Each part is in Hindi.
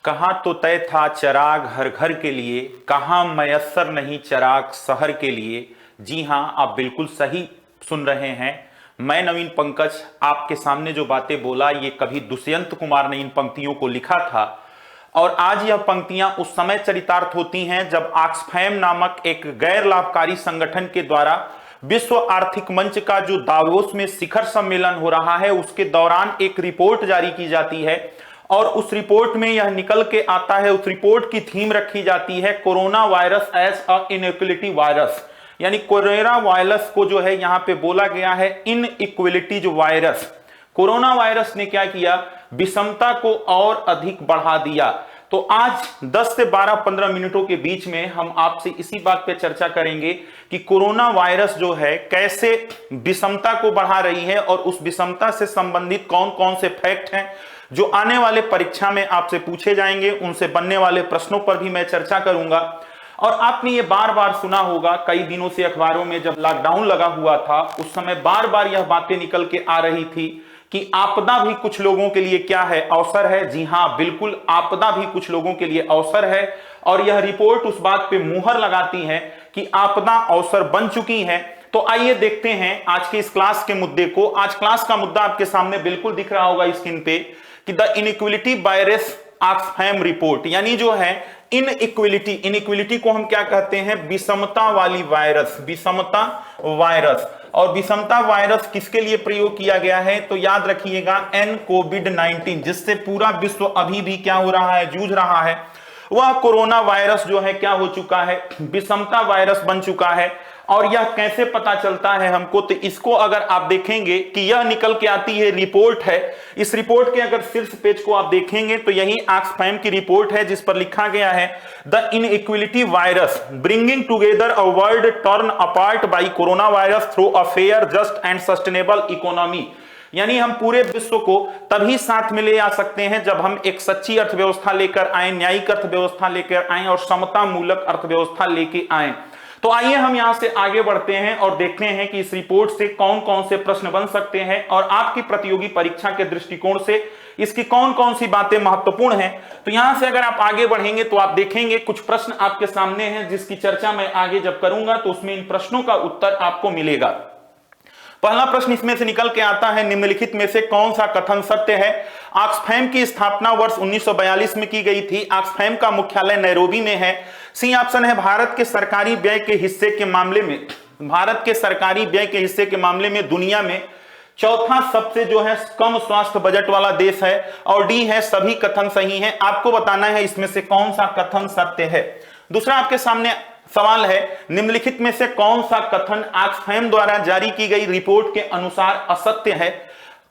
कहाँ तो तय था चराग हर घर के लिए, कहाँ मयस्सर नहीं चराग शहर के लिए। जी हां, आप बिल्कुल सही सुन रहे हैं। मैं नवीन पंकज आपके सामने जो बातें बोला, ये कभी दुष्यंत कुमार ने इन पंक्तियों को लिखा था और आज यह पंक्तियां उस समय चरितार्थ होती हैं जब ऑक्सफैम नामक एक गैर लाभकारी संगठन के द्वारा विश्व आर्थिक मंच का जो दावोस में शिखर सम्मेलन हो रहा है, उसके दौरान एक रिपोर्ट जारी की जाती है और उस रिपोर्ट में यह निकल के आता है। उस रिपोर्ट की थीम रखी जाती है corona virus as a inequality virus, यानी कोरोना वायरस को जो है यहां पे बोला गया है इनइक्वलिटी जो वायरस। कोरोना वायरस ने क्या किया, विषमता को और अधिक बढ़ा दिया। तो आज 10 से 12-15 मिनटों के बीच में हम आपसे इसी बात पे चर्चा करेंगे कि कोरोना वायरस जो है कैसे विषमता को बढ़ा रही है और उस विषमता से संबंधित कौन कौन से फैक्ट हैं जो आने वाले परीक्षा में आपसे पूछे जाएंगे, उनसे बनने वाले प्रश्नों पर भी मैं चर्चा करूंगा। और आपने ये बार बार सुना होगा, कई दिनों से अखबारों में जब लॉकडाउन लगा हुआ था उस समय बार बार यह बातें निकल के आ रही थी कि आपदा भी कुछ लोगों के लिए क्या है, अवसर है। जी हां, बिल्कुल, आपदा भी कुछ लोगों के लिए अवसर है और यह रिपोर्ट उस बात पे मुहर लगाती है कि आपदा अवसर बन चुकी है। तो आइए देखते हैं आज के इस क्लास के मुद्दे को। आज क्लास का मुद्दा आपके सामने बिल्कुल दिख रहा होगा स्क्रीन पे कि the inequality virus Oxfam report, यानी जो है इनइक्वलिटी, इनइक्वलिटी को हम क्या कहते हैं, विषमता वाली वायरस, विषमता वायरस। और विषमता वायरस किसके लिए प्रयोग किया गया है, तो याद रखिएगा एन कोविड-19, जिससे पूरा विश्व अभी भी क्या हो रहा है, जूझ रहा है। वह कोरोना वायरस जो है क्या हो चुका है, विषमता वायरस बन चुका है। और यह कैसे पता चलता है हमको, तो इसको अगर आप देखेंगे कि यह निकल के आती है, रिपोर्ट है। इस रिपोर्ट के अगर शीर्ष पेज को आप देखेंगे तो यही ऑक्सफैम की रिपोर्ट है जिस पर लिखा गया है the inequality virus bringing together a world turn apart bye corona virus through a fair just and sustainable economy. यानी हम पूरे विश्व को तभी साथ में ले आ सकते हैं जब हम एक सच्ची अर्थव्यवस्था लेकर आए, न्यायिक अर्थव्यवस्था लेकर आए और समता मूलक अर्थव्यवस्था लेके आए। तो आइए हम यहां से आगे बढ़ते हैं और देखते हैं कि इस रिपोर्ट से कौन कौन से प्रश्न बन सकते हैं और आपकी प्रतियोगी परीक्षा के दृष्टिकोण से इसकी कौन कौन सी बातें महत्वपूर्ण हैं। तो यहां से अगर आप आगे बढ़ेंगे तो आप देखेंगे कुछ प्रश्न आपके सामने हैं जिसकी चर्चा मैं आगे जब करूंगा तो उसमें इन प्रश्नों का उत्तर आपको मिलेगा। पहला प्रश्न इसमें से निकल के आता है, निम्नलिखित में से कौन सा कथन सत्य है। ऑक्सफैम की स्थापना वर्ष 1942 में की गई थी। ऑक्सफैम का मुख्यालय नैरोबी में है। सी ऑप्शन है, भारत के सरकारी व्यय के हिस्से के मामले में, भारत के सरकारी व्यय के हिस्से के मामले में दुनिया में चौथा सबसे जो है कम स्वास्थ्य बजट वाला देश है। और डी है, सभी कथन सही हैं। आपको बताना है इसमें से कौन सा कथन सत्य है। दूसरा आपके सामने सवाल है, निम्नलिखित में से कौन सा कथन ऑक्सफैम द्वारा जारी की गई रिपोर्ट के अनुसार असत्य है।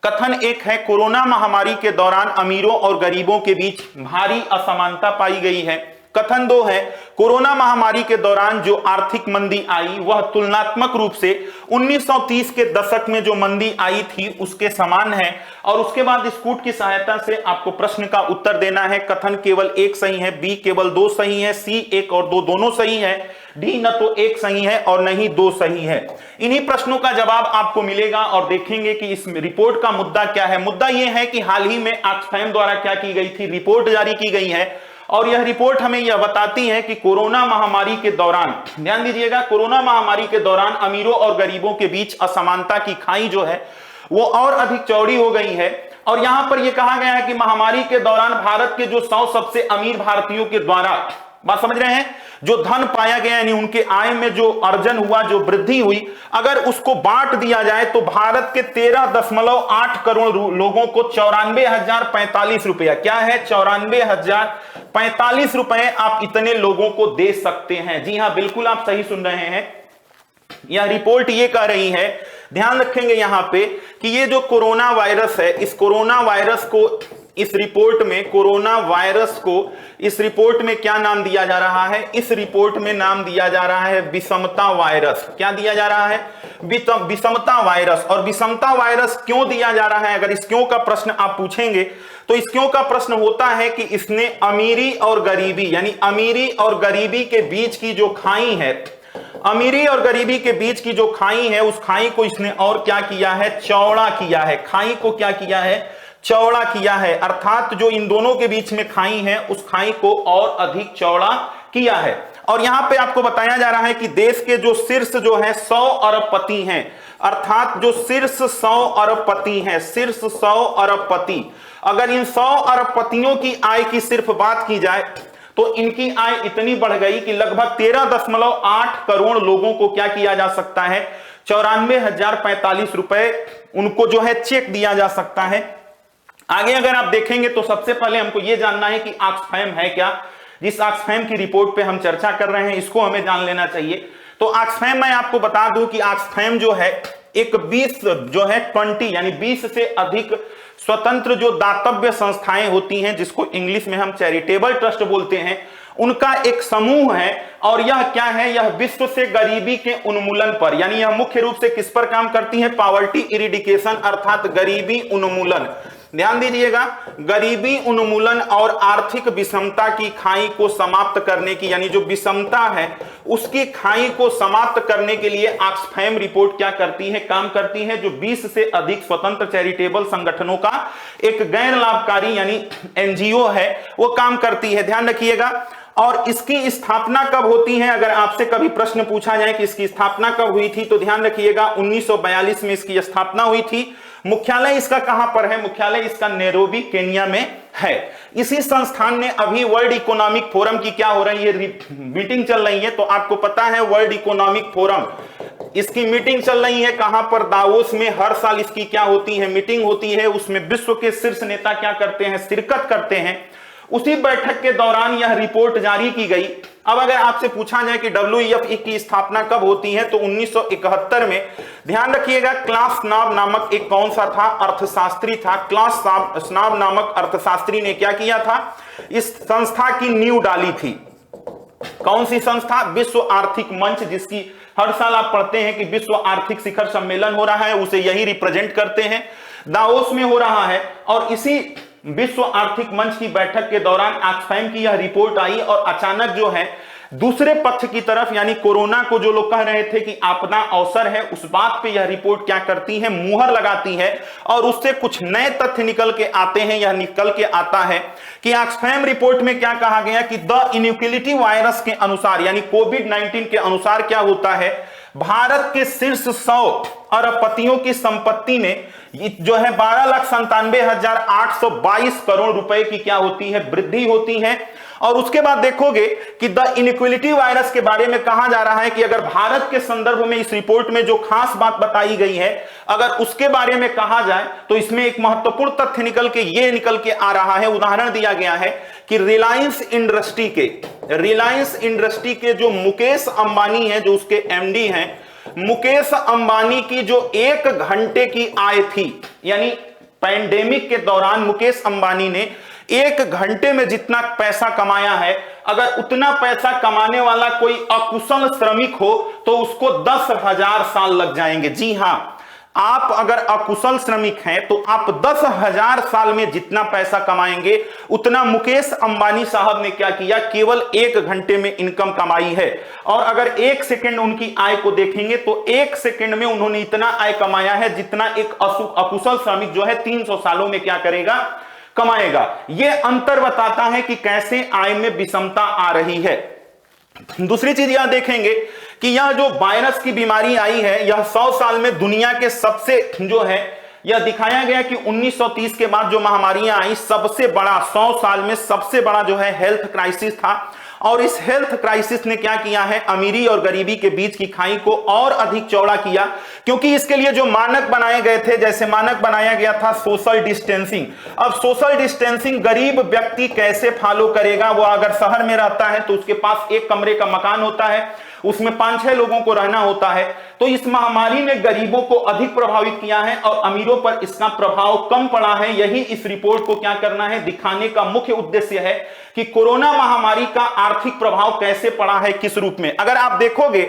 कथन एक है, कोरोना महामारी के दौरान अमीरों और गरीबों के बीच भारी असमानता पाई गई है। कथन दो है, कोरोना महामारी के दौरान जो आर्थिक मंदी आई वह तुलनात्मक रूप से 1930 के दशक में जो मंदी आई थी उसके समान है। और उसके बाद स्कूट की सहायता से आपको प्रश्न का उत्तर देना है। कथन केवल एक सही है, बी केवल दो सही है, सी एक और दो दोनों सही है, डी न तो एक सही है और न ही दो सही है। इन्हीं प्रश्नों का जवाब आपको मिलेगा और देखेंगे कि इस रिपोर्ट का मुद्दा क्या है। मुद्दा यह है कि हाल ही में ऑक्सफैम द्वारा क्या की गई थी, रिपोर्ट जारी की गई है और यह रिपोर्ट हमें यह बताती है कि कोरोना महामारी के दौरान, ध्यान दीजिएगा, कोरोना महामारी के दौरान अमीरों और गरीबों के बीच असमानता की खाई जो है वो और अधिक चौड़ी हो गई है। और यहां पर यह कहा गया है कि महामारी के दौरान भारत के जो 100 सबसे अमीर भारतीयों के द्वारा, बात समझ रहे हैं, जो धन पाया गया यानी उनके आय में जो अर्जन हुआ, जो वृद्धि हुई, अगर उसको बांट दिया जाए तो भारत के 13.8 करोड़ लोगों को 94,045 रुपया, क्या है, 94,045 रुपए आप इतने लोगों को दे सकते हैं। जी हां, बिल्कुल आप सही सुन रहे हैं। यह रिपोर्ट ये कह रही है, ध्यान रखेंगे यहां पे कि ये जो कोरोना वायरस है, इस कोरोना वायरस को इस रिपोर्ट में, कोरोना वायरस को इस रिपोर्ट में क्या नाम दिया जा रहा है, इस रिपोर्ट में नाम दिया जा रहा है विषमता वायरस। क्या दिया जा रहा है, विषमता वायरस। और विषमता वायरस क्यों दिया जा रहा है, अगर इस क्यों का प्रश्न आप पूछेंगे तो इस क्यों का प्रश्न होता है कि इसने अमीरी और गरीबी, यानी अमीरी और गरीबी के बीच की जो खाई है, अमीरी और गरीबी के बीच की जो खाई है, उस खाई को इसने और क्या किया है, चौड़ा किया है। खाई को क्या किया है, चौड़ा किया है, अर्थात जो इन दोनों के बीच में खाई है उस खाई को और अधिक चौड़ा किया है। और यहां पे आपको बताया जा रहा है कि देश के जो शीर्ष जो है 100 अरबपति हैं, अर्थात जो शीर्ष 100 अरबपति हैं, शीर्ष 100 अरबपति, अगर इन 100 अरबपतियों की आय की सिर्फ बात की जाए तो इनकी आय इतनी बढ़ गई कि लगभग 13.8 करोड़ लोगों को क्या किया जा सकता है, 94,045 रुपए उनको जो है चेक दिया जा सकता है। आगे अगर आप देखेंगे तो सबसे पहले हमको यह जानना है कि ऑक्सफैम है क्या। जिस ऑक्सफैम की रिपोर्ट पे हम चर्चा कर रहे हैं इसको हमें जान लेना चाहिए। तो ऑक्सफैम मैं आपको बता दूं कि ऑक्सफैम जो है एक 20 जो है 20 यानी 20 से अधिक स्वतंत्र जो दातव्य संस्थाएं होती हैं, जिसको इंग्लिश में हम चैरिटेबल ट्रस्ट बोलते हैं, उनका एक समूह है। और यह क्या है, यह विश्व से गरीबी के उन्मूलन पर, यानी यह मुख्य रूप से किस पर काम करती है, पॉवर्टी इरिडिकेशन अर्थात गरीबी उन्मूलन। ध्यान दीजिएगा, गरीबी उन्मूलन और आर्थिक विषमता की खाई को समाप्त करने की, यानी जो विषमता है उसकी खाई को समाप्त करने के लिए ऑक्सफैम रिपोर्ट क्या करती है, काम करती है, जो 20 से अधिक स्वतंत्र चैरिटेबल संगठनों का एक गैर लाभकारी यानी एनजीओ है वो काम करती है। ध्यान रखिएगा। और इसकी स्थापना कब होती है, अगर आपसे कभी प्रश्न पूछा जाए कि इसकी स्थापना कब हुई थी, तो ध्यान रखिएगा 1942 में इसकी स्थापना हुई थी। मुख्यालय इसका कहां पर है, मुख्यालय इसका नैरोबी केन्या में है। इसी संस्थान ने अभी वर्ल्ड इकोनॉमिक फोरम की क्या हो रही है, मीटिंग चल रही है। तो आपको पता है वर्ल्ड इकोनॉमिक फोरम, इसकी मीटिंग चल रही है कहां पर, दावोस में। हर साल इसकी क्या होती है, मीटिंग होती है। उसमें विश्व के शीर्ष नेता क्या करते हैं, शिरकत करते हैं। उसी बैठक के दौरान यह रिपोर्ट जारी की गई। अब अगर आपसे पूछा जाए कि WEF की स्थापना कब होती है, तो 1971 में। ध्यान रखिएगा, क्लास श्वाब नामक एक कौन सा था, अर्थशास्त्री था। क्लास श्वाब नामक अर्थशास्त्री ने क्या किया था, इस संस्था की नींव डाली थी। कौन सी संस्था, विश्व आर्थिक मंच, जिसकी हर साल आप पढ़ते हैं कि विश्व आर्थिक शिखर सम्मेलन हो रहा है, उसे यही रिप्रेजेंट करते हैं, दावोस में हो रहा है। और इसी विश्व आर्थिक मंच की बैठक के दौरान ऑक्सफैम की यह रिपोर्ट आई और अचानक जो है दूसरे पक्ष की तरफ, यानी कोरोना को जो लोग कह रहे थे कि आपदा अवसर है, उस बात पे यह रिपोर्ट क्या करती है, मुहर लगाती है। और उससे कुछ नए तथ्य निकल के आते हैं। यह निकल के आता है कि ऑक्सफैम रिपोर्ट में क्या कहा गया कि द इनक्युलिटी वायरस के अनुसार, यानी कोविड-19 के अनुसार क्या होता है, भारत के शीर्ष 100 अरबपतियों की संपत्ति में जो है 12,97,822 करोड़ रुपए की क्या होती है, वृद्धि होती है। और उसके बाद देखोगे कि द इनक्विलिटी वायरस के बारे में कहा जा रहा है कि अगर भारत के संदर्भ में इस रिपोर्ट में जो खास बात बताई गई है, अगर उसके बारे में कहा जाए तो इसमें एक महत्वपूर्ण तथ्य निकल के आ रहा है। उदाहरण दिया गया है कि रिलायंस इंडस्ट्री के जो मुकेश अंबानी है, जो उसके MD हैं, मुकेश अंबानी की जो 1 घंटे की आय थी, यानी पैंडेमिक के दौरान मुकेश अंबानी ने 1 घंटे में जितना पैसा कमाया है, अगर उतना पैसा कमाने वाला कोई अकुशल श्रमिक हो तो उसको 10,000 साल लग जाएंगे। जी हां, आप अगर अकुशल श्रमिक हैं तो आप 10,000 साल में जितना पैसा कमाएंगे उतना मुकेश अंबानी साहब ने क्या किया, केवल 1 घंटे में इनकम कमाई है। और अगर 1 सेकंड उनकी आय को देखेंगे तो 1 सेकंड में उन्होंने इतना आय कमाया है जितना एक अकुशल श्रमिक जो है 300 सालों में क्या करेगा, कमाएगा। यह अंतर बताता है कि कैसे आय में विषमता आ रही है। दूसरी चीज यह देखेंगे कि यह जो वायरस की बीमारी आई है, यह 100 साल में दुनिया के सबसे जो है, यह दिखाया गया कि 1930 के बाद जो महामारियां आई, सबसे बड़ा 100 साल में सबसे बड़ा जो है हेल्थ क्राइसिस था। और इस हेल्थ क्राइसिस ने क्या किया है, अमीरी और गरीबी के बीच की खाई को और अधिक चौड़ा किया। क्योंकि इसके लिए जो मानक बनाए गए थे, जैसे मानक बनाया गया था सोशल डिस्टेंसिंग। अब सोशल डिस्टेंसिंग गरीब व्यक्ति कैसे फॉलो करेगा, वो अगर शहर में रहता है तो उसके पास 1 कमरे का मकान होता है, उसमें 5-6 लोगों को रहना होता है। तो इस महामारी ने गरीबों को अधिक प्रभावित किया है और अमीरों पर इसका प्रभाव कम पड़ा है। यही इस रिपोर्ट को क्या करना है, दिखाने का मुख्य उद्देश्य है कि कोरोना महामारी का आर्थिक प्रभाव कैसे पड़ा है, किस रूप में। अगर आप देखोगे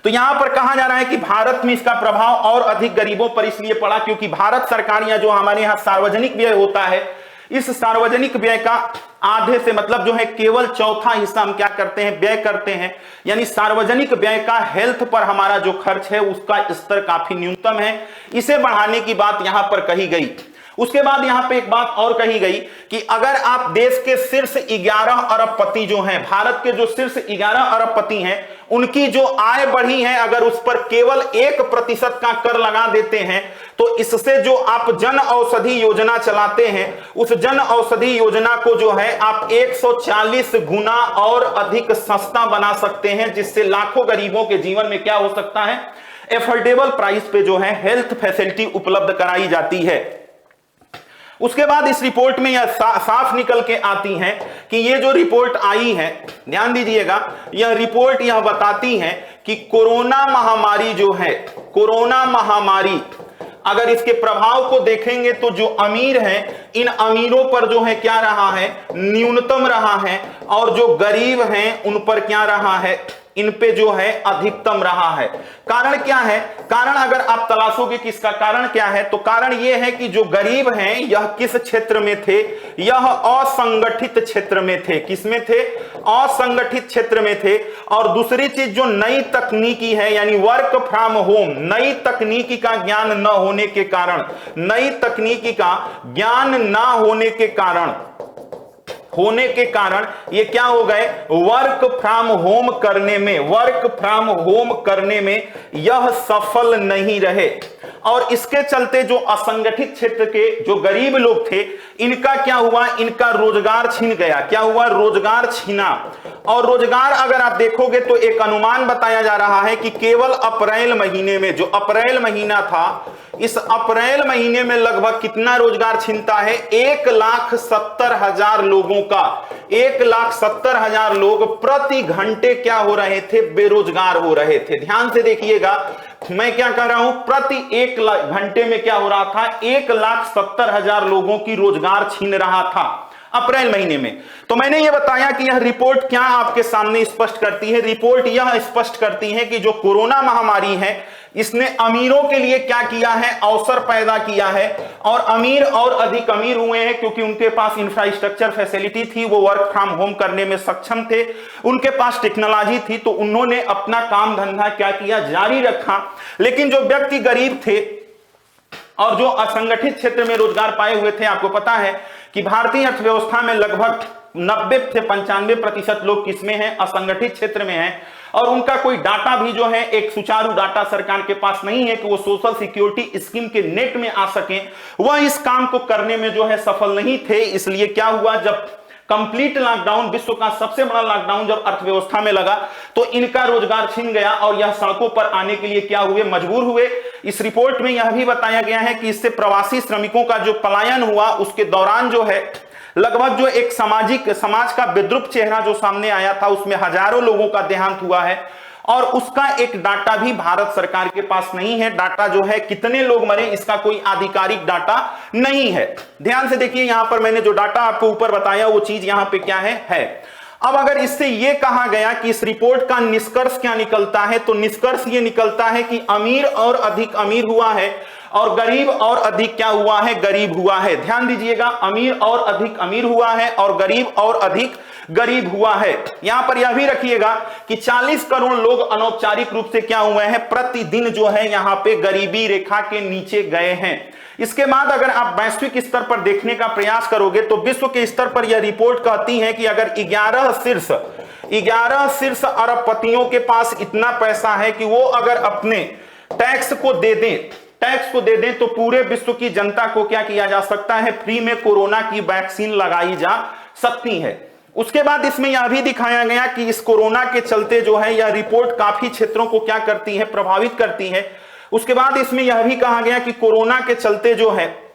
तो यहां पर कहा जा रहा है कि भारत में इसका प्रभाव और अधिक गरीबों पर इसलिए पड़ा क्योंकि भारत सरकार या जो हमारे यहां सार्वजनिक व्यय होता है, इस सार्वजनिक व्यय का आधे से मतलब जो है केवल चौथा हिस्सा हम क्या करते हैं, व्यय करते हैं। यानी सार्वजनिक व्यय का हेल्थ पर हमारा जो खर्च है उसका स्तर काफी न्यूनतम है। इसे बढ़ाने की बात यहां पर कही गई। उसके बाद यहां पे एक बात और कही गई कि अगर आप देश के शीर्ष 11 अरबपति जो हैं, भारत के जो शीर्ष 11 अरबपति हैं, उनकी जो आय बढ़ी है, अगर उस पर केवल 1% का कर लगा देते हैं तो इससे जो आप जन औषधि योजना चलाते हैं, उस जन औषधि योजना को जो है आप 140 गुना और अधिक सस्ता बना सकते हैं, जिससे लाखों गरीबों के जीवन में क्या हो सकता है, एफोर्डेबल प्राइस पे जो है हेल्थ फैसिलिटी उपलब्ध कराई जाती है। उसके बाद इस रिपोर्ट में यह साफ निकल के आती है कि ये जो रिपोर्ट आई है, ध्यान दीजिएगा, यह रिपोर्ट यह बताती है कि कोरोना महामारी जो है, कोरोना महामारी अगर इसके प्रभाव को देखेंगे तो जो अमीर हैं, इन अमीरों पर जो है क्या रहा है, न्यूनतम रहा है, और जो गरीब हैं उन पर क्या रहा है, इन पे जो है अधिकतम रहा है। कारण क्या है? कारण अगर आप तलाशोगे कि इसका कारण क्या है, तो कारण यह है कि जो गरीब हैं यह किस क्षेत्र में थे, यह असंगठित क्षेत्र में थे। किसमें थे? असंगठित क्षेत्र में थे। और दूसरी चीज जो नई तकनीकी है, यानी वर्क फ्रॉम होम, नई तकनीकी का ज्ञान न होने के कारण, नई तकनीकी का ज्ञान ना होने के कारण ये क्या हो गए, वर्क फ्रॉम होम करने में यह सफल नहीं रहे। और इसके चलते जो असंगठित क्षेत्र के जो गरीब लोग थे, इनका क्या हुआ, इनका रोजगार छिन गया। क्या हुआ? रोजगार छिना। और रोजगार अगर आप देखोगे तो एक अनुमान बताया जा रहा है कि केवल अप्रैल महीने में, जो अप्रैल महीना था, इस अप्रैल महीने में लगभग कितना रोजगार छिनता है, 1,70,000 लोगों का, 1,70,000 लोग प्रति घंटे क्या हो रहे थे, बेरोजगार हो रहे थे। ध्यान से देखिएगा, मैं क्या कर रहा हूं, प्रति 1 घंटे में क्या हो रहा था, 1,70,000 लोगों की रोजगार छीन रहा था अप्रैल महीने में। तो मैंने यह बताया कि यह रिपोर्ट क्या आपके सामने स्पष्ट करती है। रिपोर्ट यह स्पष्ट करती है कि जो कोरोना महामारी है, इसने अमीरों के लिए क्या किया है, अवसर पैदा किया है। और अमीर और अधिक अमीर हुए हैं क्योंकि उनके पास इंफ्रास्ट्रक्चर फैसिलिटी थी, वो वर्क फ्रॉम होम करने में सक्षम थे, उनके पास टेक्नोलॉजी थी, तो उन्होंने अपना काम धंधा क्या किया, जारी रखा। लेकिन जो व्यक्ति गरीब थे और जो असंगठित क्षेत्र में रोजगार पाए हुए थे, आपको पता है कि भारतीय अर्थव्यवस्था में लगभग 90 से 95% लोग किसमें हैं, असंगठित क्षेत्र में हैं। और उनका कोई डाटा भी जो है, एक सुचारू डाटा सरकार के पास नहीं है कि वो सोशल सिक्योरिटी स्कीम के नेट में आ सके। वह इस काम को करने में जो है सफल नहीं थे। इसलिए क्या हुआ, जब कंप्लीट लॉकडाउन, विश्व का सबसे बड़ा लॉकडाउन जब अर्थव्यवस्था में लगा, तो इनका रोजगार छिन गया और यह सड़कों पर आने के लिए क्या हुए, मजबूर हुए। इस रिपोर्ट में यह भी बताया गया है कि इससे प्रवासी श्रमिकों का जो पलायन हुआ, उसके दौरान जो है लगभग जो एक समाज का विद्रूप चेहरा जो सामने आया था, उसमें हजारों लोगों का देहांत हुआ है। और उसका एक डाटा भी भारत सरकार के पास नहीं है। डाटा जो है, कितने लोग मरे, इसका कोई आधिकारिक डाटा नहीं है। ध्यान से देखिए, यहां पर मैंने जो डाटा आपको ऊपर बताया, वो चीज यहां पे क्या है। अब अगर इससे यह कहा गया कि इस रिपोर्ट का निष्कर्ष क्या निकलता है, तो निष्कर्ष यह निकलता है कि अमीर और अधिक अमीर हुआ है और गरीब और अधिक क्या हुआ है, गरीब हुआ है। ध्यान दीजिएगा, अमीर और अधिक अमीर हुआ है और गरीब और अधिक गरीब हुआ है। यहां पर यह भी रखिएगा कि 40 करोड़ लोग अनौपचारिक रूप से क्या हुए हैं, प्रतिदिन जो है यहां पे गरीबी रेखा के नीचे गए हैं। इसके बाद अगर आप वैश्विक स्तर पर देखने का प्रयास करोगे तो विश्व के स्तर पर यह रिपोर्ट कहती है कि अगर 11 शीर्ष अरबपतियों के पास इतना पैसा है कि वो अगर अपने टैक्स को दे दें तो पूरे विश्व की जनता को क्या किया जा सकता है, फ्री में कोरोना की वैक्सीन लगाई जा सकती है। उसके बाद इसमें यह भी दिखाया गया कि इस कोरोना के चलते जो है यह रिपोर्ट काफी क्षेत्रों को क्या करती है, प्रभावित करती है। उसके बाद इसमें यह भी कहा गया कि कोरोना के चलते जो है,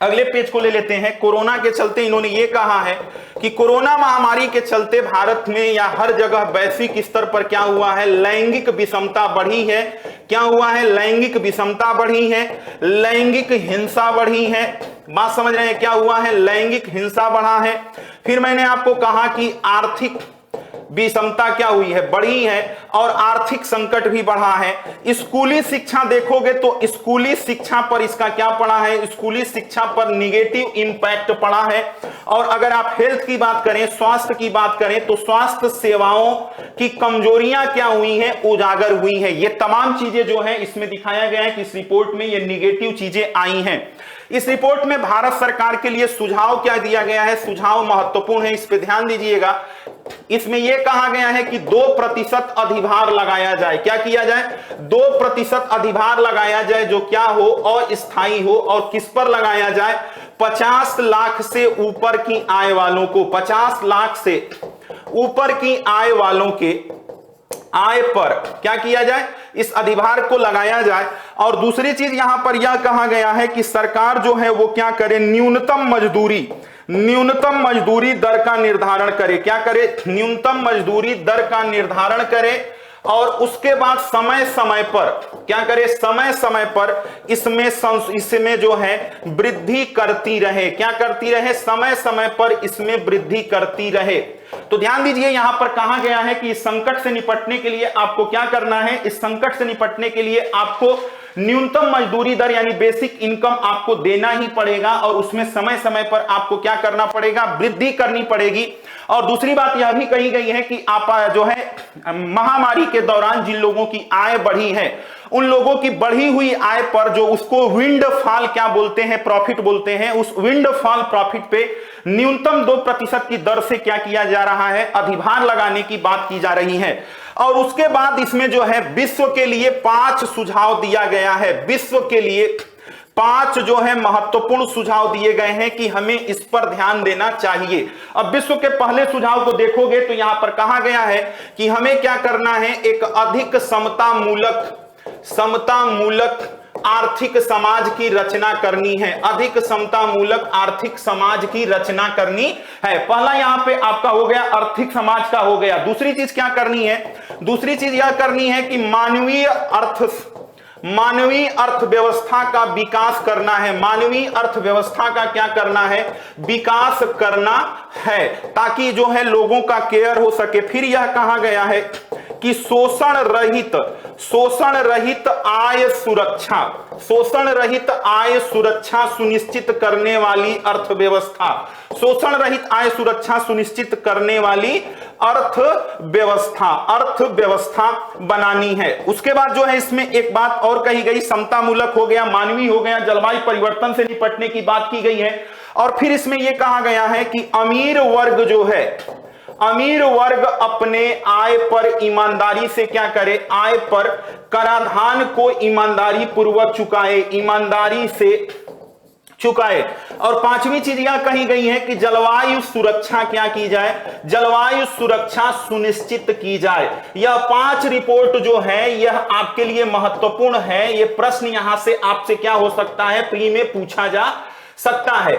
अगले पेज को ले लेते हैं, कोरोना के चलते इन्होंने ये कहा है कि कोरोना महामारी के चलते भारत में या हर जगह वैश्विक स्तर पर क्या हुआ है, लैंगिक विषमता बढ़ी है। क्या हुआ है, लैंगिक विषमता बढ़ी है, लैंगिक हिंसा बढ़ी है। बात समझ रहे हैं, क्या हुआ है, लैंगिक हिंसा बढ़ा है। फिर मैंने आपको कहा कि विषमता क्या हुई है, बढ़ी है, और आर्थिक संकट भी बढ़ा है। स्कूली शिक्षा देखोगे तो स्कूली शिक्षा पर इसका क्या पड़ा है, स्कूली शिक्षा पर निगेटिव इंपैक्ट पड़ा है। और अगर आप हेल्थ की बात करें, स्वास्थ्य की बात करें, तो स्वास्थ्य सेवाओं की कमजोरियां क्या हुई हैं, उजागर हुई हैं। ये तमाम चीजें जो है इसमें दिखाया गया है कि इस रिपोर्ट में ये निगेटिव चीजें आई हैं। इस रिपोर्ट में भारत सरकार के लिए सुझाव क्या दिया गया है, सुझाव महत्वपूर्ण है, इस पे ध्यान दीजिएगा। इसमें यह कहा गया है कि 2% अधिभार लगाया जाए। क्या किया जाए, 2% अधिभार लगाया जाए, जो क्या हो, अस्थायी हो। और किस पर लगाया जाए, 50 लाख से ऊपर की आय वालों को, 50 लाख से ऊपर की आय वालों के आय पर क्या किया जाए, इस अधिभार को लगाया जाए। और दूसरी चीज यहां पर यह कहा गया है कि सरकार जो है वो क्या करे, न्यूनतम मजदूरी दर का निर्धारण करे। क्या करे, न्यूनतम मजदूरी दर का निर्धारण करे। और उसके बाद समय समय पर क्या करे, समय समय पर इसमें जो है वृद्धि करती रहे। क्या करती रहे, समय समय पर इसमें वृद्धि करती रहे। तो ध्यान दीजिए, यहां पर कहा गया है कि इस संकट से निपटने के लिए आपको क्या करना है, इस संकट से निपटने के लिए आपको न्यूनतम मजदूरी दर यानी बेसिक इनकम आपको देना ही पड़ेगा। और उसमें समय समय पर आपको क्या करना पड़ेगा, वृद्धि करनी पड़ेगी। और दूसरी बात यह भी कही गई है कि आप जो है महामारी के दौरान जिन लोगों की आय बढ़ी है, उन लोगों की बढ़ी हुई आय पर जो उसको विंडफॉल क्या बोलते हैं, प्रॉफिट बोलते हैं, उस विंडफॉल प्रॉफिट पे न्यूनतम 2% की दर से क्या किया जा रहा है, अधिभार लगाने की बात की जा रही है। और उसके बाद इसमें जो है विश्व के लिए 5 सुझाव दिया गया है। विश्व के लिए 5 जो है महत्वपूर्ण सुझाव दिए गए हैं कि हमें इस पर ध्यान देना चाहिए। अब विश्व के पहले सुझाव को देखोगे तो यहां पर कहा गया है कि हमें क्या करना है, एक अधिक समतामूलक आर्थिक समाज की रचना करनी है। अधिक समतामूलक आर्थिक समाज की रचना करनी है। पहला यहां पे आपका हो गया, आर्थिक समाज का हो गया। दूसरी चीज क्या करनी है, दूसरी चीज यह करनी है कि मानवीय अर्थव्यवस्था का विकास करना है। मानवीय अर्थव्यवस्था का क्या करना है, विकास करना है, ताकि जो है लोगों का केयर हो सके। फिर यह कहा गया है कि शोषण रहित आय सुरक्षा सुनिश्चित करने वाली अर्थव्यवस्था, शोषण रहित आय सुरक्षा सुनिश्चित करने वाली अर्थव्यवस्था बनानी है। उसके बाद जो है इसमें एक बात और कही गई, समतामूलक हो गया, मानवीय हो गया, जलवायु परिवर्तन से निपटने की बात की गई है। और फिर इसमें यह कहा गया है कि अमीर वर्ग अपने आय पर ईमानदारी से क्या करे, आय पर कराधान को ईमानदारी पूर्वक चुकाए। और 5वीं चीज यह कही गई है कि जलवायु सुरक्षा क्या की जाए, जलवायु सुरक्षा सुनिश्चित की जाए। यह 5 रिपोर्ट जो है यह आपके लिए महत्वपूर्ण है। यह प्रश्न यहां से आपसे क्या हो सकता है, प्री में पूछा जा सकता है।